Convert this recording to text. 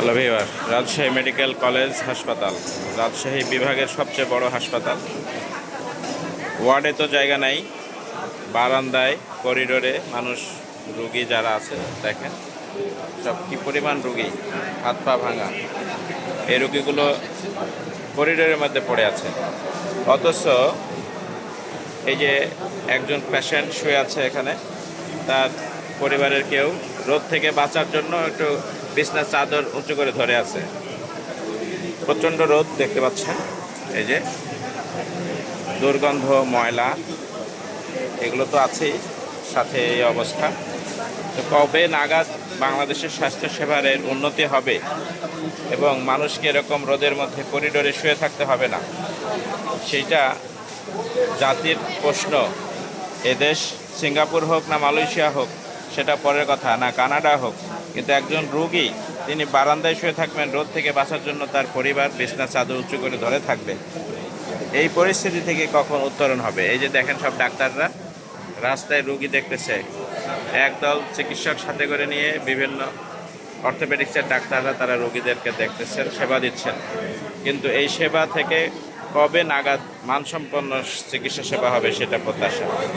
Hello viewer, Rajshahi medical college হাসপাতাল রাজশাহী বিভাগের সবচেয়ে বড় হাসপাতাল। ওয়ার্ডে তো জায়গা নাই, বারান্দায় করিডোরে মানুষ, রুগী যারা আছে দেখেন সব কি পরিমাণ রুগী, হাত পা ভাঙা। এই রুগীগুলো করিডোরের মধ্যে পড়ে আছে, অথচ এই যে একজন পেশেন্ট শুয়ে আছে এখানে, তার পরিবারের কেউ রোদ থেকে বাঁচার জন্য একটু বিছনার চাদর উঁচু করে ধরে আছে। প্রচণ্ড রোদ দেখতে পাচ্ছেন, এই যে দুর্গন্ধ, ময়লা, এগুলো তো আছেই, সাথে এই অবস্থা। তো কবে নাগাদ বাংলাদেশের স্বাস্থ্যসেবার এর উন্নতি হবে এবং মানুষকে এরকম রোদের মধ্যে করিডোরে শুয়ে থাকতে হবে না, সেইটা জাতির প্রশ্ন। এদেশ সিঙ্গাপুর হোক না মালয়েশিয়া হোক সেটা পরের কথা, না কানাডা হোক, কিন্তু একজন রোগী তিনি বারান্দায় শুয়ে থাকবেন, রোদ থেকে বাঁচার জন্য তার পরিবার বিছনা চাদর উঁচু করে ধরে থাকবে। এই পরিস্থিতি থেকে কখন উত্তরণ হবে? এই যে দেখেন সব ডাক্তাররা রাস্তায় রুগী দেখতেছে, একদল চিকিৎসক সাথে করে নিয়ে বিভিন্ন অর্থোপেডিক্সের ডাক্তাররা তারা রোগীদেরকে দেখতেছেন, সেবা দিচ্ছেন। কিন্তু এই সেবা থেকে কবে নাগাদ মানসম্পন্ন চিকিৎসা সেবা হবে সেটা প্রত্যাশা।